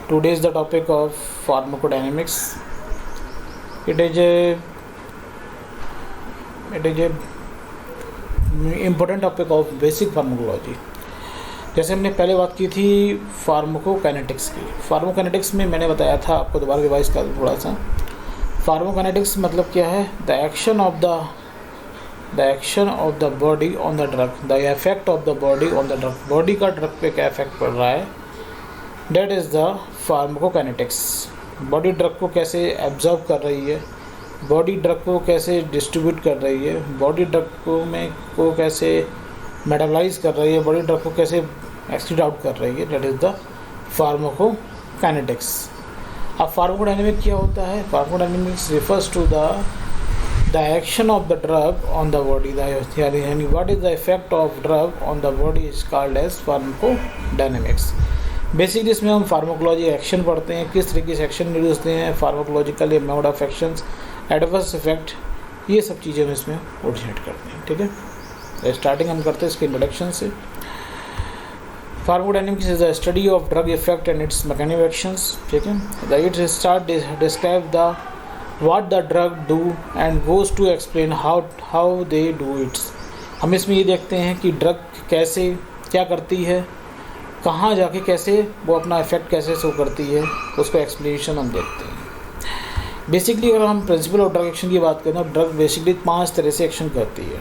Today is the topic of pharmacodynamics. It is a important topic of basic pharmacology. जैसे हमने पहले बात की थी फार्माकोकाइनेटिक्स की. फार्माकोकाइनेटिक्स में मैंने बताया था, आपको दोबारा रिवाइज कर थोड़ा सा. फार्माकोकाइनेटिक्स मतलब क्या है? The action of the body on the drug, the effect of the body on the drug. Body का ड्रग पे क्या इफेक्ट पड़ रहा है, that is the pharmacokinetics. Body drug को कैसे एब्जॉर्ब कर रही है, बॉडी ड्रग को कैसे डिस्ट्रीब्यूट कर रही है, बॉडी ड्रग को कैसे मेटाबलाइज कर रही है, बॉडी ड्रग को कैसे एक्सक्रीट आउट कर रही है, डेट इज़ द फार्माकोकाइनेटिक्स. अब फार्माकोडायनेमिक क्या होता है? Pharmacodynamics refers to the action of the drug on the body. यानी what is the effect of drug on the body is called as pharmacodynamics. Basically इसमें हम फार्माकोलॉजी एक्शन पढ़ते हैं, किस तरीके से एक्शन इंट्रोड्यूस होते हैं, फार्माकोलॉजिकल या mode of actions, adverse effect, ये सब चीज़ें हम इसमें ओरिजिनेट करते हैं. ठीक है, तो स्टार्टिंग हम करते हैं इसके इंट्रोडक्शन से. Pharmacodynamics is the study of drug effect and its mechanism actions. ठीक है, the it start describe the what the drug do and goes to explain how they do its. हम इसमें ये देखते हैं कि ड्रग कैसे क्या करती है, कहाँ जाके कैसे वो अपना इफेक्ट कैसे शो करती है, उसका एक्सप्लेनेशन हम देखते हैं. बेसिकली अगर हम प्रिंसिपल ऑफ ड्रग एक्शन की बात करें तो ड्रग बेसिकली 5 तरह से एक्शन करती है.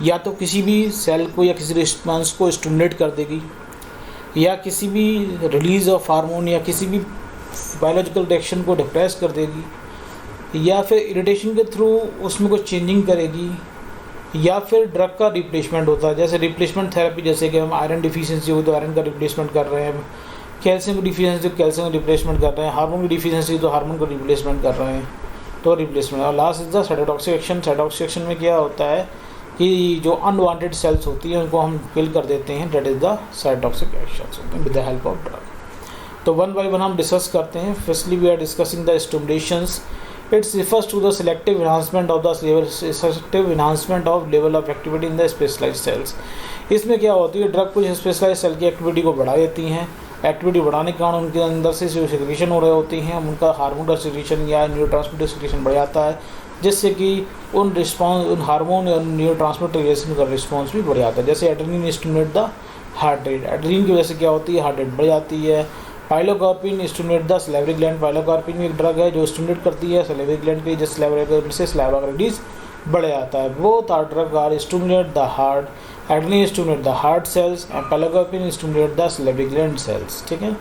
या तो किसी भी सेल को या किसी रिस्पॉन्स को स्टिमुलेट कर देगी, या किसी भी रिलीज ऑफ हार्मोन या किसी भी बायोलॉजिकल रिएक्शन को डिप्रेस कर देगी, या फिर इरिटेशन के थ्रू उसमें कुछ चेंजिंग करेगी, या फिर ड्रग का रिप्लेसमेंट होता है. जैसे रिप्लेसमेंट थेरेपी, जैसे कि हम आयरन डिफिशिएंसी हो तो आयरन का रिप्लेसमेंट कर रहे हैं, कैल्शियम की डिफिशिएंसी तो कैल्शियम का रिप्लेसमेंट कर रहे हैं, हार्मोन की डिफिशिएंसी तो हार्मोन का रिप्लेसमेंट कर रहे हैं, तो रिप्लेसमेंट. और last is the cytotoxic action. Cytotoxic action में क्या होता है कि जो अनवांटेड सेल्स होती हैं उनको हम किल कर देते हैं, that is the cytotoxic action with the help of drug. तो वन बाय वन हम डिस्कस करते हैं. Firstly we are discussing the stimulations. It refers to the selective enhancement of level of activity in the specialized cells. इसमें क्या होती है, drug कुछ specialise cell की एक्टिविटी को बढ़ा देती हैं. एक्टिविटी बढ़ाने के कारण उनके अंदर से जो सिक्रीशन हो रहे होती हैं, उनका हार्मोन का सिक्रीशन या न्यूरोट्रांसमीटर सिक्रीशन बढ़ जाता है, जिससे कि उन हार्मोन या न्यूरोट्रांसमीटर रिलेशन का रिस्पॉन्स भी बढ़ जाता है. जैसे adrenaline stimulate the heart rate. Adrenaline की वजह से क्या होती है, हार्ट रेट बढ़ जाती है. Pilocarpine stimulate the salivary gland. Pilocarpine एक ड्रग है जो स्टिमुलेट करती है सलेवरी ग्लैंड की, जिस सलेवरी से सलाइवा रिलीज बढ़ जाता है. Both are drug are stimulate the heart. Adrenaline stimulate the heart cells and pilocarpine stimulate the salivary gland cells. ठीक है,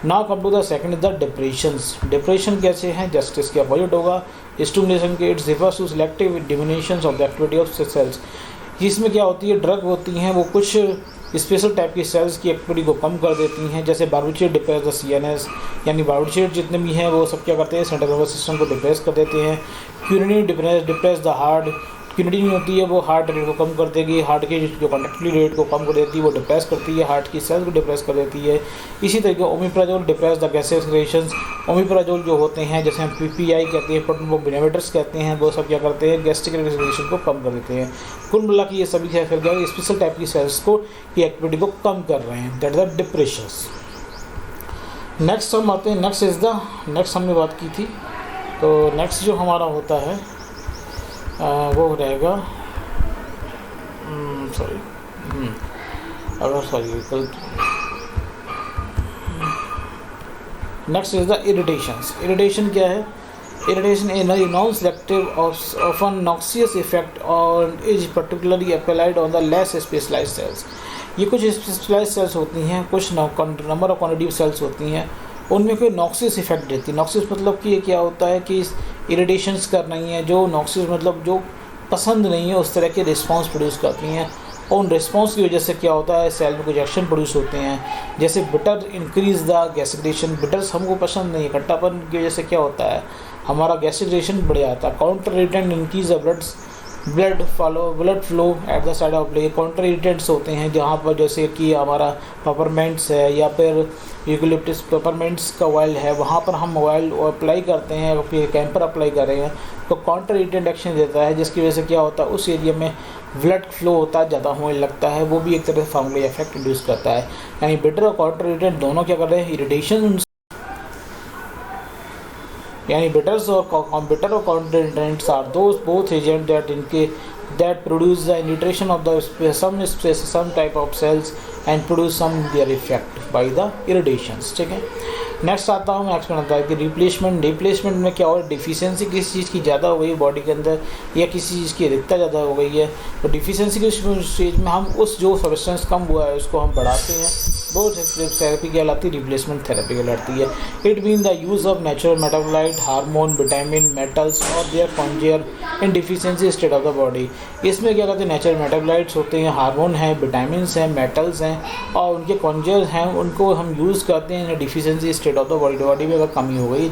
now come to the second is the depressions. Depression कैसे हैं, just इसके opposite होगा stimulation के. It's refers to selective diminutions of the activity of cells. इसमें क्या होती है, ड्रग होती हैं वो कुछ स्पेशल टाइप की सेल्स की एक्टिविटी को कम कर देती हैं. जैसे बार्बिट्रेट डिप्रेस द CNS, यानी बार्बिट्रेट जितने भी हैं वो सब क्या करते हैं, सेंट्रल नर्वस सिस्टम को डिप्रेस कर देते हैं. Quinidine depress the heart. Quinidine होती है वो हार्ट रेट को कम कर देगी, हार्ट की जो कंडक्टिविटी रेट को कम कर देती है, वो डिप्रेस करती है, हार्ट की सेल्स को डिप्रेस कर देती है. इसी तरीके omeprazole depress the gases secretions. Omeprazole जो होते हैं, जैसे हम PPI कहते हैं, प्रोटोन पम्प इनहिबिटर्स कहते हैं, वो सब क्या करते हैं, गैस्ट्रिक सेक्रेशन को कम कर देते हैं. कुल मिला के ये सभी क्या कर गया, स्पेशल टाइप की सेल्स को की एक्टिविटी को कम कर रहे हैं, दैट द डिप्रेशंस. नेक्स्ट हम आते हैं, नेक्स्ट हमने बात की थी. तो नेक्स्ट जो हमारा होता है वो रहेगा next is the irritations. Irritation क्या है? Irritation a non selective often noxious effect और is particularly applied on the less specialised cells. ये कुछ स्पेशलाइज्ड सेल्स होती हैं, कुछ number of quantity of cells होती हैं, उनमें कोई नॉक्सियस इफेक्ट देती है. नॉक्सियस मतलब कि ये क्या होता है कि इरिटेशंस कर रही हैं, जो नॉक्सियस मतलब जो पसंद नहीं है उस तरह के रिस्पांस प्रोड्यूस करती हैं. और उन रिस्पांस की वजह से क्या होता है, सेल में कुछ एक्शन प्रोड्यूस होते हैं. जैसे बिटर इंक्रीज द गैसिक्रेशन. बिटर्स हमको पसंद नहीं है, खट्टापन की वजह से क्या होता है, हमारा गैसिक्रेशन बढ़ जाता है. Counter irritant increase the blood flow at the side of play. Counter irritants होते हैं जहाँ पर जैसे कि हमारा पेपरमेंट्स है या फिर यूकेलिप्टस पेपरमेंट्स का ऑयल है, वहाँ पर हम ऑयल अप्लाई करते हैं, फिर कैंपर अप्लाई कर रहे हैं तो काउंटर इरिटेंट एक्शन देता है, जिसकी वजह से क्या होता है उस एरिया में ब्लड फ्लो होता है, ज़्यादा होने लगता है. वो भी एक तरह से फार्मूला इफेक्ट इंड्यूस करता है. यानी बिटर और काउंटर इरिटेंट दोनों क्या कर रहे हैं, इरिटेशन यानी बिटर्स और बिटर और continents are those both agent that produce the nutrition of the some type of cells and produce some their effect by the irradiations. ठीक है, नेक्स्ट आता हूँ मैं एक्सप्लेन करता है कि रिप्लेसमेंट में क्या हो रहा है, डिफिशियंसी किसी चीज़ की ज़्यादा हो गई बॉडी के अंदर या किसी चीज़ की अधिकता ज़्यादा हो गई है, तो डिफिशियंसी की स्टेज में हम उस जो सब्सटेंस कम हुआ है उसको हम बढ़ाते हैं, वो थेरेपी कहलाती है, रिप्लेसमेंट थेरेपी कहलाती है. It mean the use of natural metabolite, hormone, vitamin, metals और their congener in deficiency state of the body. इसमें क्या कहते हैं, नेचुरल मेटाबोलाइट्स होते हैं, हार्मोन हैं, विटामिन्स हैं, मेटल्स हैं और उनके कॉन्जेयर हैं, उनको हम यूज़ करते हैं deficiency state of the body में अगर कमी हो गई.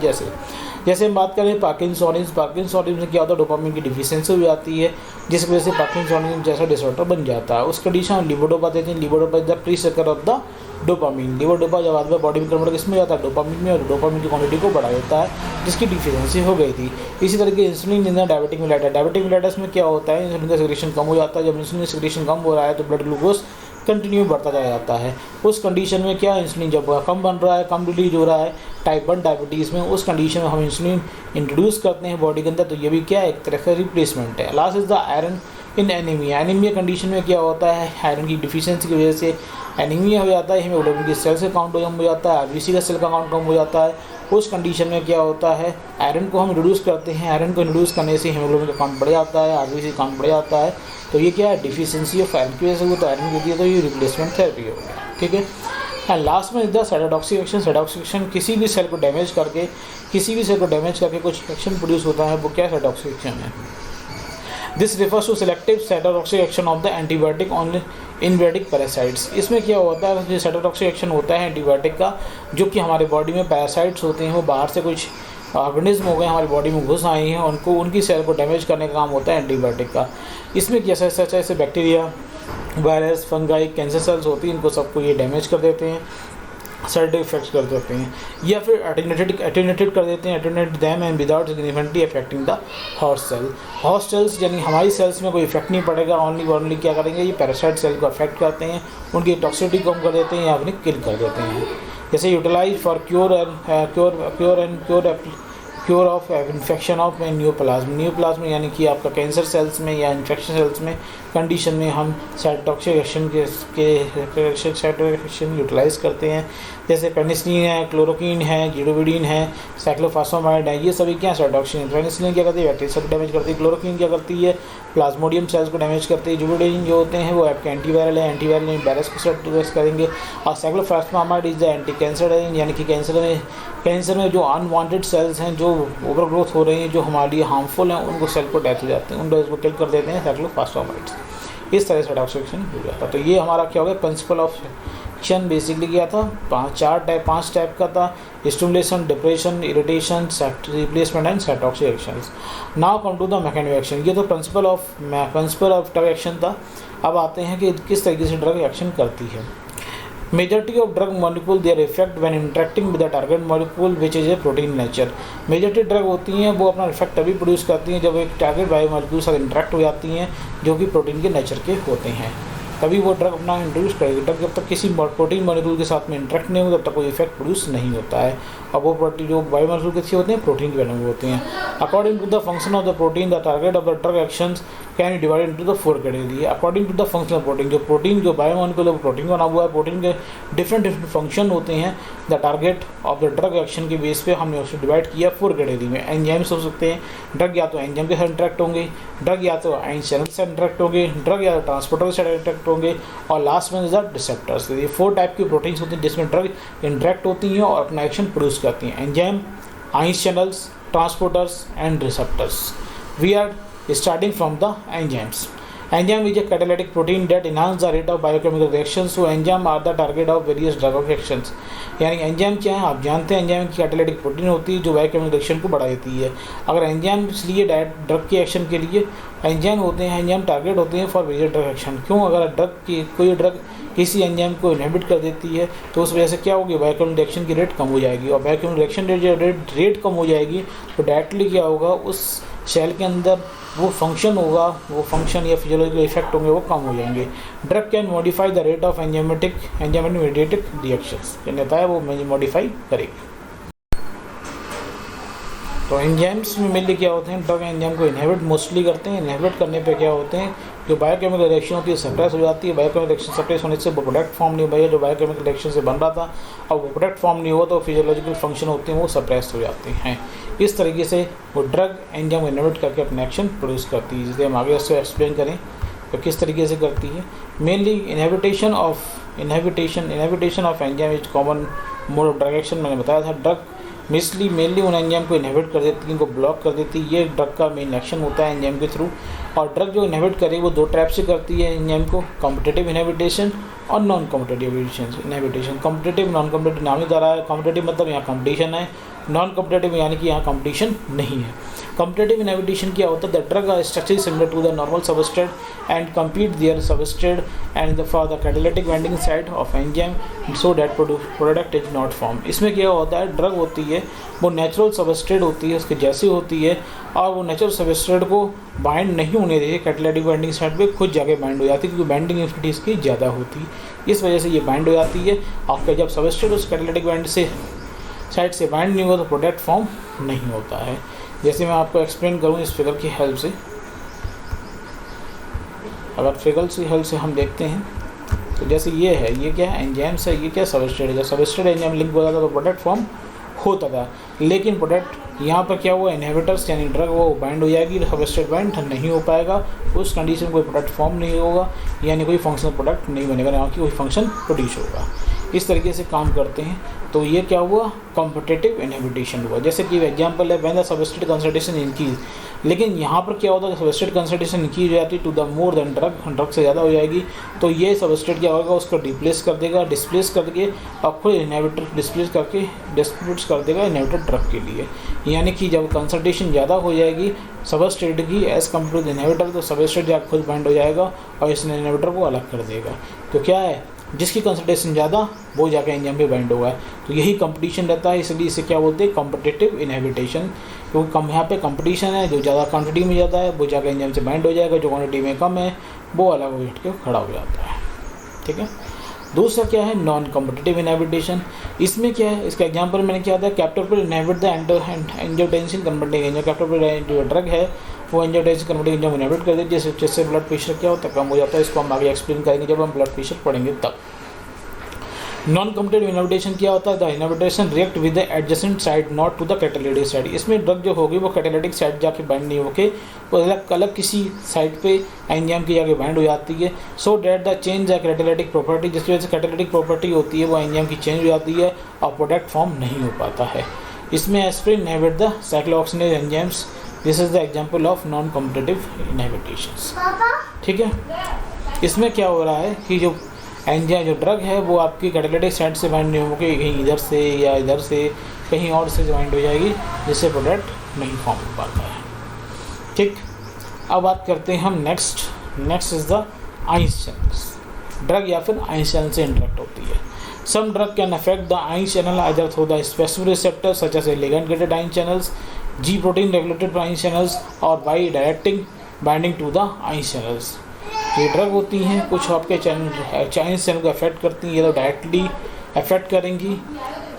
जैसे हम बात करें पार्किंसोनिज्म में क्या होता है, डोपामिन की डिफिशियंसी हो जाती है जिसकी वजह से पार्किंसोनिज्म जैसा डिसऑर्डर बन जाता है. उस कंडीशन लिवोडोपा देते हैं. Levodopa is the precursor of the dopamine. Levodopa जब बाद में बॉडी में कन्वर्ट किसमें जाता है, डोपामिन में, और डोपामिन की क्वांटिटी को बढ़ा देता है जिसकी डिफिशियंसी हो गई थी. इसी तरीके इंसुलिन इन डायबिटिक मेलाइटस में क्या होता है, इंसुलिन का सिक्रेशन कम हो जाता है. जब इंसुलिन सिक्रेशन कम हो रहा है तो ब्लड ग्लूकोज कंटिन्यू बढ़ता जाता है. उस कंडीशन में क्या, इंसुलिन जब कम बन रहा है, कम रिलीज हो रहा है टाइप 1 डायबिटीज़ में, उस कंडीशन में हम इंसुलिन इंट्रोड्यूस करते हैं बॉडी के अंदर, तो ये भी क्या है, एक तरह का रिप्लेसमेंट है. Last is the iron in anaemia condition में क्या होता है, आयरन की डिफिशियंसी की वजह से एनीमिया हो जाता है, हीमोग्लोबिन की सेल्स का काउंट कम हो जाता है, आरबीसी का सेल का काउंट कम हो जाता है. उस कंडीशन में क्या होता है, आयरन को हम रिड्यूस करते हैं. आयरन को रिड्यूस करने से हीमोग्लोबिन का काउंट बढ़ जाता है, आरबीसी काउंट बढ़ जाता है. तो ये क्या है, डिफिशियंसी ऑफ आयरन की वजह से वो तो आयरन होती है, तो ये रिप्लेसमेंट थेरेपी हो गया. ठीक है. एंड लास्ट में is the cytotoxic action. Cytotoxic action किसी भी सेल को डैमेज करके कुछ एक्शन प्रोड्यूस होता है, वो क्या साइटोटॉक्सिक एक्शन है. This refers to selective cytotoxic action of the antibiotic on endobiotic parasites. इसमें क्या होता है, जो साइटोटॉक्सिक एक्शन होता है एंटीबायोटिक का, जो कि हमारे बॉडी में पैरासाइट्स होते हैं, वो बाहर से कुछ ऑर्गेनिज्म हो गए हमारी बॉडी में घुस आए हैं, उनकी सेल को डैमेज करने का काम होता है एंटीबायोटिक का. इसमें कैसा ऐसे bacteria, virus, fungi, cancer cells होती हैं, इनको सबको ये डैमेज कर देते हैं, साइड इफेक्ट्स कर देते हैं, या फिर एटेन्यूएटेड कर देते हैं, attenuate them and without significantly affecting the host cells. यानी हमारी सेल्स में कोई इफेक्ट नहीं पड़ेगा, ओनली क्या करेंगे, ये पैरासाइट सेल को अफेक्ट करते हैं, उनकी टॉक्सिसिटी कम कर देते हैं या अपनी किल कर देते हैं. जैसे utilize for cure of infection of neoplasm यानी कि आपका कैंसर सेल्स में या इन्फेक्शन सेल्स में कंडीशन में हम साइटोटॉक्सिक एक्शन यूटिलाइज करते हैं. जैसे पेनिसिलिन है, क्लोरोक्वीन है, जिडोविडिन है, साइक्लोफॉस्फेमाइड है, ये सभी क्या साइटोटॉक्सिक. पेनिसिलिन क्या करती है, बैक्टीरिया सेल को डैमेज करती है. क्लोरोक्वीन क्या करती है, प्लाज्मोडियम सेल्स को डैमेज करती है. जिडोविडिन जो होते हैं वो आपके एंटीवायरल है, एंटीवायरल वायरस को सेट करेंगे. और cyclophosphamide is the anti cancer है, यानी कि कैंसर में जो अनवांटेड सेल्स हैं, जो ओवर ग्रोथ हो रही हैं, जो हमारे लिए हार्मफुल हैं, उनको सेल को डेथ हो जाते हैं, उनको किल कर देते हैं साइक्लोफॉस्फेमाइड्स. इस तरह से साइटोटॉक्सिक एक्शन हो जाता है. तो ये हमारा क्या हो गया, प्रिंसिपल ऑफ एक्शन बेसिकली क्या था, 5 टाइप का था, stimulation, depression, irritation, replacement and cytotoxic actions. Now come to the mechanism action. ये तो प्रिंसिपल ऑफ ड्रग एक्शन था. अब आते हैं कि किस तरीके से ड्रग एक्शन करती है. Majority of drug molecule their effect when interacting with the target molecule which is a protein nature. Majority drug होती हैं वो अपना इफेक्ट तभी प्रोड्यूस करती हैं जब एक टारगेट बायो मॉलिक्यूल से इंटरेक्ट हो जाती हैं जो कि प्रोटीन के नेचर के होते हैं, तभी वो ड्रग अपना इंट्रोड्यूस करेगी. ड्रग जब तक किसी प्रोटीन मॉलिक्यूल के साथ में इंटरेक्ट नहीं हो तब तक कोई इफेक्ट प्रोड्यूस नहीं होता है. अब वो प्रोटीन जो बायो मॉलिक्यूल किसी होते हैं, प्रोटीन के बने हुए होते हैं. According to the function of the protein the target of the drug actions can be divided into the 4 category. According to the function of protein जो बायो मॉलिक्यूल प्रोटीन बना हुआ है, प्रोटीन के डिफरेंट फंक्शन होते हैं. The target of the drug action के base पे हमने उसको डिवाइड किया 4 कैटेगरी में. एंजाइम्स हो सकते हैं, ड्रग या तो एंजाइम के साथ इंटरेक्ट होंगे, ड्रग या तो आयन चैनल से इंटरेक्ट होंगे, ड्रग या तो ट्रांसपोर्टर से इंटरेक्ट होंगे, और लास्ट में इज द रिसेप्टर्स. ये 4 टाइप की प्रोटीन्स होती हैं जिसमें ड्रग इंटरेक्ट होती हैं और अपना एक्शन प्रोड्यूस करती हैं. Enzyme, ion channels, transporters and receptors. We are starting from the enzymes. Enzyme is a catalytic protein that enhance the rate of biochemical reactions. So enzyme are the target of various drug actions. यानी enzyme क्या है, आप जानते हैं enzyme की catalytic protein होती है जो बायोकेमिकल रिएक्शन को बढ़ा देती है. अगर एंजाइम इसलिए ड्रग के एक्शन के लिए एंजाइम होते हैं, एंजाइम टारगेट होते हैं फॉर वेरियस ड्रग एक्शन. क्यों, अगर कोई ड्रग किसी एंजाइम को इनहिबिट कर देती है तो उस वजह से क्या होगी, बायोकेमिकल रिएक्शन की रेट कम हो जाएगी. और बायोकेमिकल रिएक्शन रेट कम हो जाएगी तो डायरेक्टली क्या होगा, उस सेल के अंदर वो फंक्शन या फिजियोलॉजिकल इफेक्ट होंगे वो कम हो जाएंगे. Drug can modify the rate of enzymatic mediated reactions. कहता है वो मॉडिफाई करेगी. तो एंजाइम्स में मेनली क्या होते हैं, ड्रग एंजाइम को इनहिबिट मोस्टली करते हैं। इनहिबिट करने पे क्या होते हैं, जो बायोकेमिकल रिएक्शन होती है सप्रेस हो जाती है। बायोकेमिकल रिएक्शन सप्रेस होने से वो प्रोडक्ट फॉर्म नहीं हो पाएगा जो बायोकेमिकल रिएक्शन से बन रहा था, और वो प्रोडक्ट फॉर्म नहीं हुआ तो फिजियोलॉजिकल फंक्शन होते हैं वो सप्रेस हो जाते हैं। इस तरीके से वो ड्रग एंजाइम को इनहिबिट करके अपने एक्शन प्रोड्यूस करती है। जिसे हम आगे उससे एक्सप्लेन करें तो किस तरीके से करती है। Mainly inhibition of enzyme is common mode of drug action. मैंने बताया था ड्रग मेनली उन एंजाइम को इनहिबिट कर देती है, इनको ब्लॉक कर देती है। ये ड्रग का मेन एक्शन होता है एंजाइम के थ्रू। और ड्रग जो इनहिबिट करे वो दो टाइप से करती है एंजाइम को, कॉम्पिटिटिव इनहिबिटेशन और non competitive inhibition. Competitive non competitive नाम ही बता रहा है, कॉम्पिटिटिव मतलब यहाँ कॉम्पिटिशन है, नॉन कॉम्पिटिटिव यानी कि यहाँ कॉम्पिटिशन नहीं है। कॉम्पिटिटिव इनहिबिशन क्या होता है, the drug structure is similar to the normal substrate and compete their substrate and for the catalytic binding site of enzyme so that product is not formed। इसमें क्या होता है, ड्रग होती है वो नेचुरल सबस्ट्रेट होती है, उसके जैसी होती है, और वो नेचुरल सबस्ट्रेट को बाइंड नहीं होने देती कैटालिटिक बाइंडिंग साइट पे, खुद जाके बाइंड हो जाती है क्योंकि बाइंडिंग एफिनिटी इसकी ज़्यादा होती है। इस वजह से ये बाइंड हो जाती है। आपका जब सबस्ट्रेट उस कैटालिटिक बाइंड से साइड से बाइंड नहीं होगा तो प्रोडक्ट फॉर्म नहीं होता है। जैसे मैं आपको एक्सप्लेन करूँ इस फिगर की हेल्प से। अगर फिगर की हेल्प से हम देखते हैं तो जैसे ये है, ये क्या है एंजाइम्स है, ये क्या सबस्ट्रेट है। जब सबस्ट्रेट एंजाइम लिंक हो जाता तो प्रोडक्ट फॉर्म होता था, लेकिन प्रोडक्ट यहाँ पर क्या हुआ, इनहिबिटर्स यानी ड्रग वो बाइंड हो जाएगी, सबस्ट्रेट बाइंड नहीं हो पाएगा। उस कंडीशन में कोई प्रोडक्ट फॉर्म नहीं होगा, यानी कोई फंक्शनल प्रोडक्ट नहीं बनेगा, ना कि कोई फंक्शन प्रोड्यूस होगा। इस तरीके से काम करते हैं। तो ये क्या हुआ, कॉम्पिटिटिव इनहिबिशन हुआ। जैसे कि एग्जांपल है when the substrate concentration increase, लेकिन यहाँ पर क्या होता है, सबस्ट्रेट कंसंट्रेशन इंक्रीज हो जाती है to the more than drug से ज़्यादा हो जाएगी, तो ये सबस्ट्रेट क्या होगा, उसको डिस्प्लेस कर देगा, डिस्प्लेस करके और खुद इनहिबिटर डिस्प्लेस कर देगा इनहिबिटर ड्रग के लिए। यानी कि जब कंसंट्रेशन ज़्यादा हो जाएगी सबस्ट्रेट की एज कम्पेयर टू इनहिबिटर, तो सबस्ट्रेट जाकर खुद बाइंड हो जाएगा और इस इनहिबिटर को अलग कर देगा। तो क्या है, जिसकी कंसंट्रेशन ज़्यादा वो जाकर एंजाइम पे बाइंड होगा। तो यही कंपटीशन रहता है, इसलिए इसे क्या बोलते हैं, कॉम्पिटिटिव इनहिबिटेशन। क्योंकि कम यहाँ पे कंपटीशन है, जो ज़्यादा क्वांटिटी में ज़्यादा है वो जाकर एंजाइम से बाइंड हो जाएगा, जो क्वांटिटी में कम है वो अलग हो के खड़ा हो जाता है। ठीक है। दूसरा क्या है, नॉन कॉम्पिटिटिव इनहिबिटेशन। इसमें क्या है, इसका एग्जांपल मैंने क्या था, captopril inhibit the angiotensin converting enzyme. Captopril जो ड्रग है वो एंजियोटेंसिन कन्वर्टिंग एंजाइम इनहिबिट कर देती है, जिससे ब्लड प्रेशर क्या होता है, कम हो जाता है। इसको हम आगे एक्सप्लेन करेंगे जब हम ब्लड प्रेशर पढ़ेंगे तब। नॉन कॉम्पिटिटिव इनहिबिटेशन क्या होता है, the inhibition react with the adjacent site not to the catalytic site. इसमें ड्रग जो होगी वो कैटालिटिक साइड जाके बाइंड नहीं होके वो अलग किसी साइड पे एंजाइम की जाके बाइंड हो जाती है। So that the change the catalytic property, जिसकी वजह से कैटालिटिक प्रॉपर्टी होती है वो एंजाइम की चेंज हो जाती है और प्रोडक्ट फॉर्म नहीं हो पाता है। इसमें aspirin inhibit the cyclooxygenase enzymes. This is the example of non competitive inhibitions. ठीक है। इसमें क्या हो रहा है कि जो एंजाइम जो ड्रग है वो आपकी कैटालिटिक साइड से बाइंड नहीं होगी, कहीं इधर से या इधर से कहीं और से बाइंड हो जाएगी, जिससे प्रोडक्ट नहीं फॉर्म हो पाता है। ठीक। अब बात करते हैं हम next is the ions channels. Drug या फिर आइंस चैनल से इंटरेक्ट होती है। Some drug can affect the ions channel either through the specific receptor such as ligand gated ions channels, G protein regulated ions channels, और by directing binding to the ions channels. ये drug होती हैं, कुछ आपके ions channel को affect करती हैं, या तो डायरेक्टली अफेक्ट करेंगी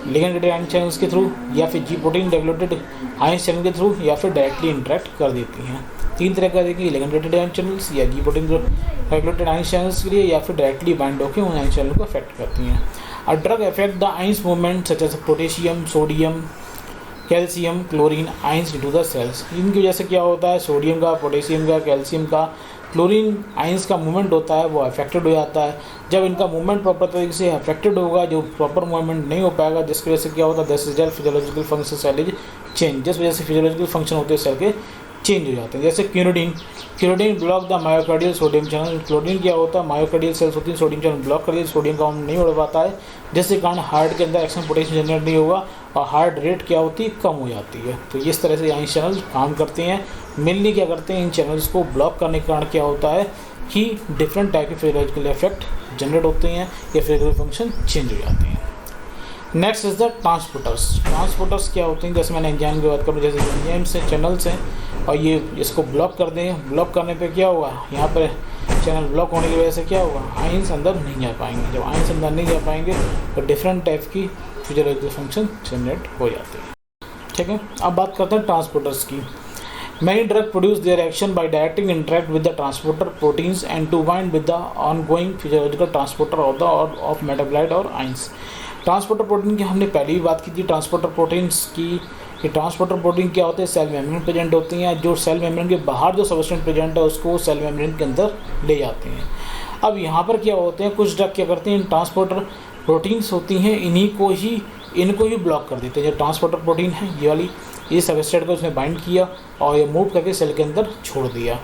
लिगैंड गेटेड आइंस चैनल्स के थ्रू, या फिर जी प्रोटीन रेगुलेटेड आइंस चैनल के थ्रू, या फिर डायरेक्टली इंटरेक्ट कर देती हैं। तीन तरह का देखिए, लिगैंड गेटेड आइंस चैनल्स या जी प्रोटीन रेगुलेटेड आइंस चैनल्स के लिए, या फिर डायरेक्टली बाइंड होकर उन आइंस चैनल को अफेक्ट करती हैं। और drug affect the ions movement such as potassium, sodium, calcium, chlorine ions to the cells. इनकी वजह से क्या होता है, सोडियम का, पोटेशियम का, कैल्शियम का, क्लोरीन आइंस का मूवमेंट होता है वो अफेक्टेड हो जाता है। जब इनका मूवमेंट प्रॉपर तरीके से अफेक्टेड होगा, जो प्रॉपर मूवमेंट नहीं हो पाएगा, जिसकी वजह से क्या होता है, this result physiological function cell is change, जिस वजह से फिजियोलॉजिकल फंक्शन होते हैं सेल के चेंज हो जाते हैं। जैसे quinidine block the myocardial sodium channel. Chlorine क्या होता है, मायोकार्डियल सेल्स होती है, सोडियम चैनल ब्लॉक कर देती है, सोडियम का नहीं उड़ पाता है, जिसके कारण हार्ट के अंदर एक्शन पोटेंशियल जनरेट नहीं होगा और हार्ट रेट क्या होती है, कम हो जाती है। तो इस तरह से आइंस चैनल काम करते हैं। मेनली क्या करते हैं, इन चैनल्स को ब्लॉक करने के कारण क्या होता है कि डिफरेंट टाइप के फिजियोलॉजिकल इफेक्ट जनरेट होते हैं या फिजिकल फंक्शन चेंज हो जाते हैं। नेक्स्ट इज द ट्रांसपोर्टर्स क्या होते हैं, जैसे मैंने एंजाइम की बात करूँ, जैसे एंजाइम्स हैं, चैनल्स हैं, और ये इसको ब्लॉक कर दें। ब्लॉक करने पे क्या होगा, यहाँ पर चैनल ब्लॉक होने की वजह से क्या होगा, आइंस अंदर नहीं जा पाएंगे। जब आइंस अंदर नहीं जा पाएंगे तो डिफरेंट टाइप की फिजियोलॉजिकल फंक्शन जनरेट हो जाते हैं। ठीक है। अब बात करते हैं ट्रांसपोर्टर्स की। Many drug produce their action by directly interact with the transporter proteins and to bind with the ongoing physiological transporter of metabolite और ions। ट्रांसपोर्टर प्रोटीन की हमने पहले भी बात की थी, ट्रांसपोर्टर प्रोटीन्स की। कि ट्रांसपोर्टर प्रोटीन क्या होते हैं, सेल मेम्ब्रेन प्रेजेंट होती हैं, जो सेल मेम्ब्रेन के बाहर जो सबस्टेंस प्रेजेंट है उसको सेल मेम्ब्रेन के अंदर ले जाते हैं। अब यहाँ पर क्या होते हैं, कुछ ड्रग क्या करते हैं, ट्रांसपोर्टर प्रोटीन्स होती हैं, इनको ही ब्लॉक कर देते हैं। जो ट्रांसपोर्टर प्रोटीन है ये वाली, ये सबस्ट्रेट को उसने बाइंड किया और ये मूव करके सेल के अंदर छोड़ दिया।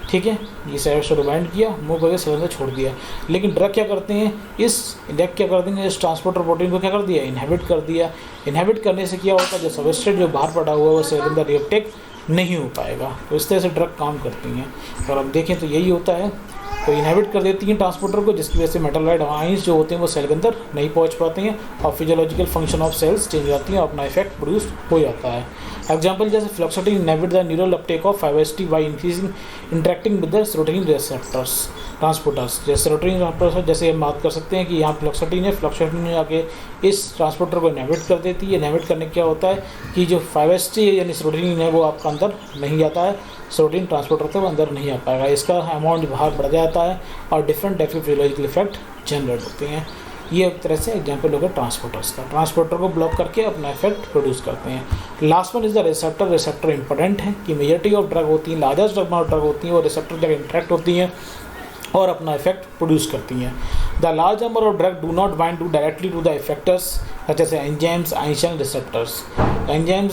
ठीक है, ये सबस्ट्रेट बाइंड किया, मूव करके सेल के अंदर छोड़ दिया। लेकिन ड्रग क्या करते हैं, इस ट्रांसपोर्टर प्रोटीन को क्या कर दिया, इनहिबिट कर दिया। इनहिबिट करने से क्या होता है, जो सबस्ट्रेट जो बाहर पड़ा हुआ है वो सेल के अंदर रिएक्टेक नहीं हो पाएगा। तो इस तरह से ड्रग काम करती हैं। और अब देखें तो यही होता है, तो इनहिबिट कर देती हैं ट्रांसपोर्टर को, जिसकी वजह से मेटाबॉलाइट आयंस जो होते हैं वो सेल के अंदर नहीं पहुंच पाते हैं और physiological function of cells change हो जाती हैं और अपना इफेक्ट प्रोड्यूस हो जाता है। एग्जाम्पल जैसे fluoxetine inhibit the neural uptake of 5-HT by increasing interacting with the serotonin receptors transporters. जैसे सेरोटोनिन ट्रांसपोर्टर, जैसे हम बात कर सकते हैं कि यहाँ फ्लक्सोटिन है, फ्लक्सोटिन आके इस ट्रांसपोर्टर को इनहिबिट कर देती है। इनहिबिट करने क्या होता है कि जो 5-HT यानी सेरोटोनिन है वो आपका अंदर नहीं जाता है, सेरोटोनिन ट्रांसपोर्टर तो अंदर नहीं आ पाएगा, इसका अमाउंट बाहर बढ़ जाता है और डिफरेंट टाइप के फिजियोलॉजिकल इफेक्ट जनरेट होते हैं। ये एक तरह से एग्जाम्पल होगा ट्रांसपोर्टर्स का। ट्रांसपोर्टर को ब्लॉक करके अपना इफेक्ट प्रोड्यूस करते हैं। Last one is the receptor. Receptor important है कि मेजॉरिटी ऑफ ड्रग होती हैं, लार्जेस्ट ड्रग होती हैं वो रिसेप्टर जगह इंटरेक्ट होती हैं और अपना इफेक्ट प्रोड्यूस करती हैं। The large number of drug do not bind to directly to the effectors such as enzymes, ions receptors. Enzyme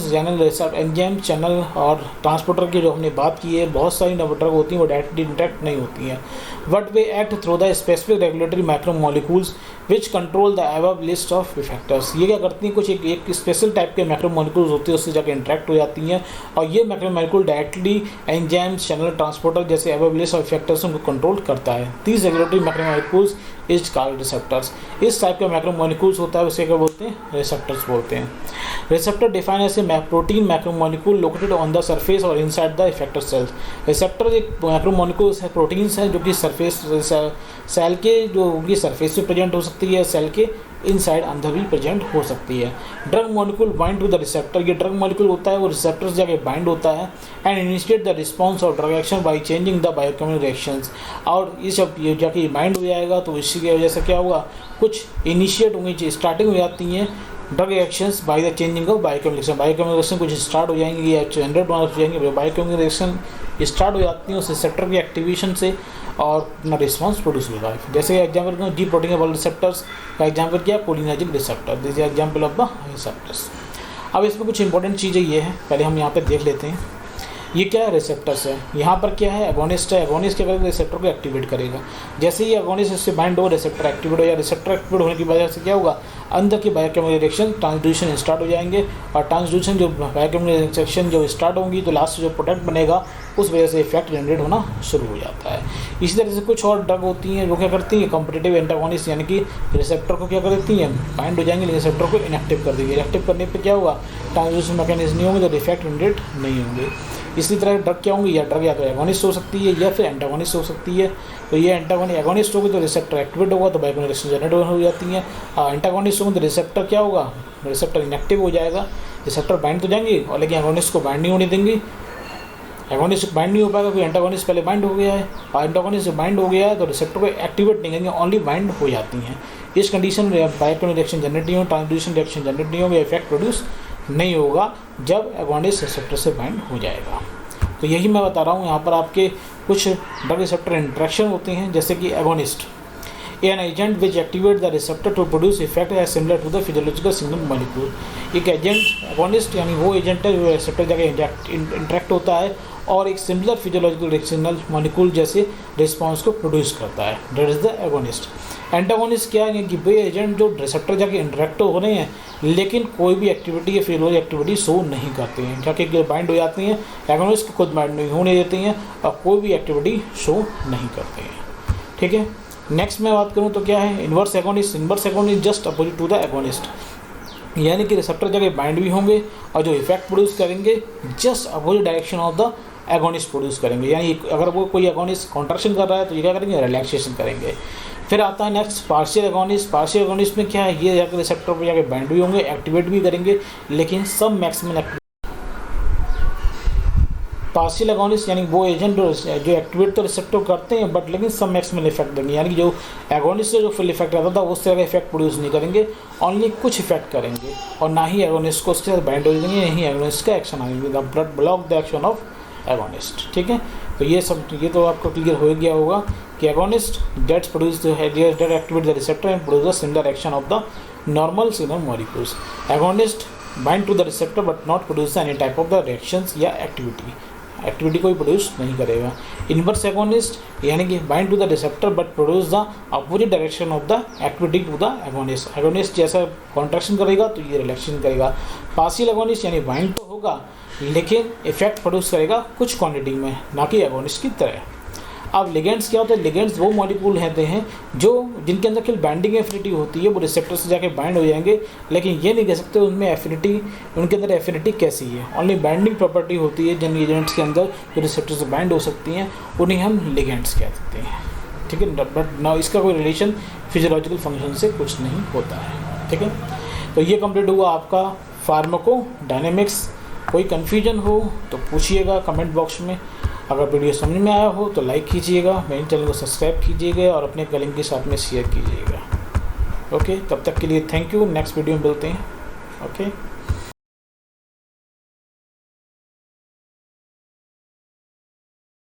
channel और ट्रांसपोर्टर की जो हमने बात की है, बहुत सारी ड्रग होती हैं वो डायरेक्टली इंटरेक्ट नहीं होती हैं, but way act through the specific regulatory macromolecules which control the above list of effectors. ये क्या करती हैं, कुछ एक स्पेशल टाइप के मैक्रोमोलिक्यूल्स होते हैं, उससे जाकर इंटरेक्ट हो जाती हैं और ये macromolecule directly enzymes, channel, transporter जैसे अबव लिस्ट ऑफ इफेक्टर्स उनको कंट्रोल करता है। These regulatory macromolecules is called receptors. इस टाइप के मैक्रोमोलिक्यूल्स होता है उसे क्या बोलते हैं, रिसेप्टर्स बोलते हैं। Receptor define as a protein macromolecule located on the surface और inside the effector cells. Receptor एक मैक्रोमोलिक्यूल्स है, प्रोटीन्स हैं जो कि सरफेस सेल के जो उनकी सरफेस पे प्रेजेंट हो सकती है, सेल के इनसाइड अंदर भी प्रेजेंट हो सकती है। Drug molecule bind to the receptor. ये ड्रग मॉलिक्यूल होता है वो रिसेप्टर से जाके बाइंड होता है and initiate the response of drug action by changing the biochemical reactions. और ये जब ये जाके बाइंड हो जाएगा तो इसी की वजह से क्या होगा, कुछ इनिशिएट होंगी, स्टार्टिंग हो जाती हैं drug reactions by the changing of biochemical reaction. Biochemical reaction कुछ स्टार्ट हो जाएंगी या जनरेट हो जाएंगे, बायोकेमिकल रिएक्शन स्टार्ट हो जाती हैं उस रिसेप्टर की एक्टिवेशन से और अपना रिस्पॉन्स प्रोड्यूस होगा। जैसे एग्जाम्पल जी प्रोटीन वाले रिसेप्टर्स का एग्जाम्पल क्या है, cholinergic receptor, this is example of the receptors. अब इसमें कुछ इंपॉर्टेंट चीज़ें ये हैं, पहले हम यहाँ पे देख लेते हैं। ये क्या है, रिसेप्टर्स है। यहाँ पर क्या है, एगोनिस्ट है। एगोनिस्ट क्या करेगा, रिसेप्टर को एक्टिवेट करेगा। जैसे ही एगोनिस्ट इससे बाइंड हो, रिसेप्टर एक्टिवेट हो या रिसेप्टर एक्टिवेट होने की वजह से क्या होगा, अंदर की बायोकेमिकल रिएक्शन ट्रांसड्यूशन स्टार्ट हो जाएंगे और ट्रांसड्यूशन जो बायोकेमिकल रिएक्शन जो स्टार्ट होंगी तो लास्ट जो प्रोडक्ट बनेगा उस वजह से इफेक्ट जनरेट होना शुरू हो जाता है। इसी तरह से कुछ और ड्रग होती हैं जो क्या करती हैं, कॉम्पिटिटिव एंटागोनिस्ट, यानी कि रिसेप्टर को क्या कर देती हैं, बाइंड हो जाएंगे लेकिन रिसेप्टर को इनएक्टिव कर देंगे। इनएक्टिव करने पर क्या होगा, ट्रांसड्यूशन मैकेनिज्म नहीं होंगे तो इफेक्ट जनरेट नहीं होंगे। इसी तरह ड्रग क्या होंगी, या ड्रग या तो एगोनिस्ट हो सकती है या फिर एंटागोनिस्ट हो सकती है। तो ये एगोनिस्ट होगी तो रिसेप्टर एक्टिवेट होगा तो बायोकेमिकल रिएक्शन जनरेट हो जाती हैं। एंटागोनिस्ट होंगे तो रिसेप्टर क्या होगा, रिसेप्टर इनएक्टिव हो जाएगा। रिसेप्टर बाइंड तो जाएंगे और लेकिन एगोनिस्ट को बाइंड नहीं होने देंगे। एगोनिस्ट बाइंड नहीं हो पाएगा क्योंकि एंटागोनिस्ट पहले बाइंड हो गया है और एंटागोनिस्ट बाइंड हो गया है तो रिसेप्टर को एक्टिवेट नहीं करेंगे, ओनली बाइंड हो जाती हैं। इस कंडीशन में बायोकेमिकल रिएक्शन जनरेट नहीं हो, ट्रांसड्यूशन रिएक्शन जनरेट नहीं होगा, इफेक्ट प्रोड्यूस नहीं होगा जब एगोनिस्ट रिसेप्टर से बाइंड हो जाएगा। तो यही मैं बता रहा हूँ, यहाँ पर आपके कुछ ड्रग रिसेप्टर इंट्रैक्शन होते हैं जैसे कि agonist an agent which activate the receptor to produce effect as similar to the physiological signal molecule. एक एजेंट एगोनिस्ट यानी वो एजेंट है जो रिसेप्टर जगह इंटरेक्ट होता है और एक सिमिलर फिजियोलॉजिकल सिग्नल मॉलिक्यूल जैसे रिस्पॉन्स को प्रोड्यूस करता है, that is the agonist. Antagonist क्या है कि वे एजेंट जो रिसेप्टर जाके इंटरेक्ट हो रहे हैं लेकिन कोई भी एक्टिविटी या फिजियोलॉजिकल एक्टिविटी शो नहीं करते हैं, जाके बाइंड हो जाती हैं, एगोनिस्ट को खुद बाइंड नहीं होने देते हैं और कोई भी एक्टिविटी शो नहीं करते हैं। ठीक है, नेक्स्ट मैं बात करूँ तो क्या है, inverse agonist. Inverse agonist just opposite to the agonist, यानी कि रिसेप्टर जगह बाइंड भी होंगे और जो इफेक्ट प्रोड्यूस करेंगे just opposite direction of the agonist produce करेंगे। यानी अगर वो कोई एगोनिस्ट कॉन्ट्रैक्शन कर रहा है तो ये क्या करेंगे, रिलैक्सेशन करेंगे। फिर आता है next partial agonist. Partial agonist में क्या है, ये जाकर रिसेप्टर पर जाकर बाइंड भी होंगे, एक्टिवेट भी करेंगे लेकिन सब मैक्सिमम पार्शियल एगोनिस्ट यानी वो एजेंट जो एक्टिवेट तो रिसेप्टर करते हैं बट लेकिन सब मैक्सिमल इफेक्ट देंगे, यानी कि जो एगोनिस्ट से जो फुल इफेक्ट रहता था उस तरह का इफेक्ट प्रोड्यूस नहीं करेंगे, ओनली कुछ इफेक्ट करेंगे और ना ही एगोनिस्ट को उसके साथ बाइंड हो जाएंगे, नहीं एगोनिस्ट का एक्शन आएंगे, the blood block the action of agonist. ठीक है, तो ये तो आपको क्लियर हो गया होगा कि agonist gets produce that activate the receptor and produce the similar action of the normal signal molecules. Agonist bind to the receptor but not produce any type of the reactions या activity को produce नहीं करेगा। Inverse agonist यानी कि bind to the receptor but produce the opposite direction of the activity to the agonist. Agonist जैसा contraction करेगा तो ये रिलैक्सेशन करेगा। पार्शियल एगोनिस्ट यानी बाइंड तो होगा लेकिन इफेक्ट प्रोड्यूस करेगा कुछ क्वांटिटी में, ना कि एगोनिस्ट की तरह। अब लिगेंड्स क्या होते हैं? लिगेंड्स वो मॉलिक्यूल रहते हैं जिनके अंदर केवल बाइंडिंग एफिनिटी होती है, वो रिसेप्टर से जाके बाइंड हो जाएंगे, लेकिन ये नहीं कह सकते उनमें एफिनिटी, उनके अंदर एफिनिटी कैसी है। ओनली बाइंडिंग प्रॉपर्टी होती है जिन एजेंट्स के अंदर जो रिसेप्टर से बाइंड हो सकती हैं, उन्हें हम लिगेंड्स कह सकते हैं। ठीक है, बट ना इसका कोई रिलेशन फिजियोलॉजिकल फंक्शन से कुछ नहीं होता है। ठीक है, तो ये कंप्लीट हुआ आपका फार्माकोडायनेमिक्स। कोई कन्फ्यूजन हो तो पूछिएगा कमेंट बॉक्स में। अगर वीडियो समझ में आया हो तो लाइक कीजिएगा, मेरे चैनल को सब्सक्राइब कीजिएगा और अपने कलिंग के साथ में शेयर कीजिएगा। ओके, तब तक के लिए थैंक यू। नेक्स्ट वीडियो में मिलते हैं। ओके।